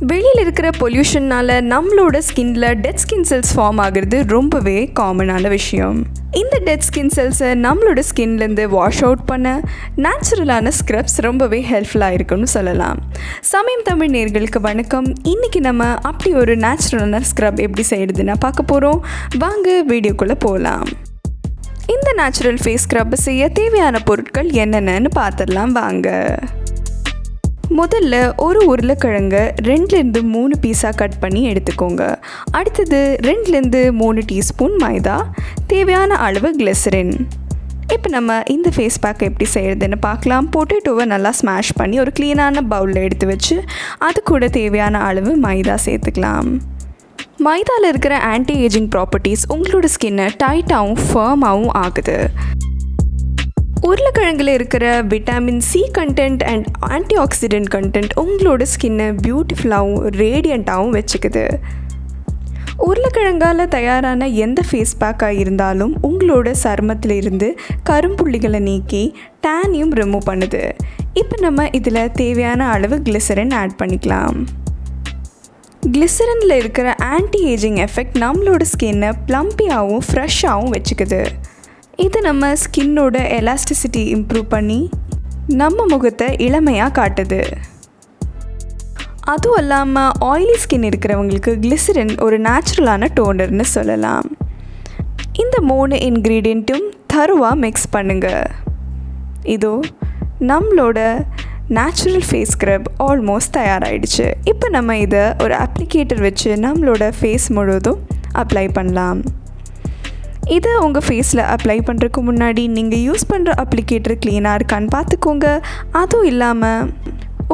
வெளியில் இருக்கிற பொல்யூஷனால் நம்மளோட ஸ்கின்ல டெட் ஸ்கின் செல்ஸ் ஃபார்ம் ஆகிறது ரொம்பவே காமனான விஷயம். இந்த டெட் ஸ்கின் செல்ஸை நம்மளோட ஸ்கின்லேருந்து வாஷ் அவுட் பண்ண நேச்சுரலான ஸ்க்ரப்ஸ் ரொம்பவே ஹெல்ப்ஃபுல்லாக இருக்குன்னு சொல்லலாம். சமயம் தமிழ் நேயர்களுக்கு வணக்கம். இன்றைக்கி நம்ம அப்படி ஒரு நேச்சுரலான ஸ்க்ரப் எப்படி செய்கிறதுன்னு பார்க்க போகிறோம். வாங்க வீடியோக்குள்ளே போகலாம். இந்த நேச்சுரல் ஃபேஸ் ஸ்க்ரப் செய்ய தேவையான பொருட்கள் என்னென்னு பார்த்துடலாம் வாங்க. முதல்ல ஒரு உருளைக்கிழங்கு 2-3 பீஸாக கட் பண்ணி எடுத்துக்கோங்க. அடுத்தது 2-3 டீஸ்பூன் மைதா, தேவையான அளவு கிளிசரின். இப்போ நம்ம இந்த ஃபேஸ் பேக் எப்படி செய்கிறதுன்னு பார்க்கலாம். பொட்டேட்டோவை நல்லா ஸ்மாஷ் பண்ணி ஒரு க்ளீனான பவுலில் எடுத்து வச்சு அது கூட தேவையான அளவு மைதா சேர்த்துக்கலாம். மைதாவில் இருக்கிற ஆன்டி ஏஜிங் ப்ராப்பர்ட்டிஸ் உங்களோட ஸ்கின்னை டைட்டாகவும் ஃபர்மாகவும் ஆகுது. உருளைக்கிழங்கில் இருக்கிற vitamin C content and anti accident content உங்களோட ஸ்கின்னை பியூட்டிஃபுல்லாகவும் ரேடியண்ட்டாகவும் வச்சுக்குது. உருளைக்கிழங்கால் தயாரான எந்த ஃபேஸ் பேக்காக இருந்தாலும் உங்களோட சருமத்தில் இருந்து கரும்புள்ளிகளை நீக்கி டேனையும் ரிமூவ் பண்ணுது. இப்போ நம்ம இதில் தேவையான அளவு கிளிசரின் ஆட் பண்ணிக்கலாம். கிளிசரினில் இருக்கிற ஆன்டி ஏஜிங் எஃபெக்ட் நம்மளோட ஸ்கின்னை ப்ளம்பியாகவும் ஃப்ரெஷ்ஷாகவும் வச்சுக்குது. இது நம்ம ஸ்கின்னோட எலாஸ்டிசிட்டி இம்ப்ரூவ் பண்ணி நம்ம முகத்தை இளமையாக காட்டுது. அதுவும் இல்லாமல் ஆயிலி ஸ்கின் இருக்கிறவங்களுக்கு கிளிசரின் ஒரு நேச்சுரலான டோனர்னு சொல்லலாம். இந்த 3 இன்க்ரீடியண்ட்டும் தருவாக மிக்ஸ் பண்ணுங்கள். இதோ நம்மளோட நேச்சுரல் ஃபேஸ் ஸ்க்ரப் ஆல்மோஸ்ட் தயாராகிடுச்சு. இப்போ நம்ம இதை ஒரு அப்ளிகேட்டர் வச்சு நம்மளோட ஃபேஸ் முழுவதும் அப்ளை பண்ணலாம். இதை உங்கள் ஃபேஸில் அப்ளை பண்ணுறதுக்கு முன்னாடி நீங்கள் யூஸ் பண்ணுற அப்ளிகேட்டர் க்ளீனாக இருக்கான்னு பார்த்துக்கோங்க. அதுவும் இல்லாமல்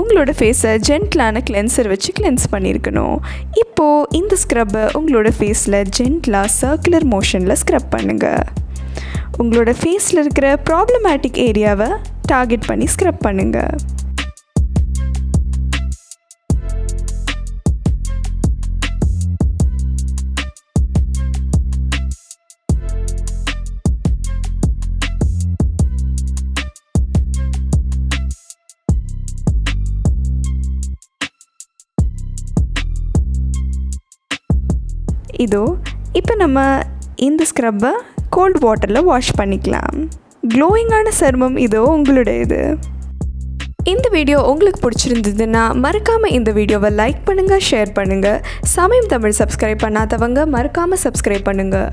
உங்களோட ஃபேஸை ஜென்டிலான கிளென்சர் வச்சு கிளென்ஸ் பண்ணியிருக்கணும். இப்போது இந்த ஸ்க்ரப்பை உங்களோட ஃபேஸில் ஜென்டிலாக சர்க்குலர் மோஷனில் ஸ்க்ரப் பண்ணுங்கள். உங்களோட ஃபேஸில் இருக்கிற ப்ராப்ளமேட்டிக் ஏரியாவை டார்கெட் பண்ணி ஸ்க்ரப் பண்ணுங்கள். இதோ இப்போ நம்ம இந்த ஸ்க்ரப்பை கோல்ட் வாட்டரில் வாஷ் பண்ணிக்கலாம். க்ளோயிங்கான சருமம் இதோ உங்களுடையது. இந்த வீடியோ உங்களுக்கு பிடிச்சிருந்ததுன்னா மறக்காமல் இந்த வீடியோவை லைக் பண்ணுங்கள், ஷேர் பண்ணுங்கள். சமயம் தமிழ் சப்ஸ்கிரைப் பண்ணாதவங்க மறக்காமல் சப்ஸ்கிரைப் பண்ணுங்கள்.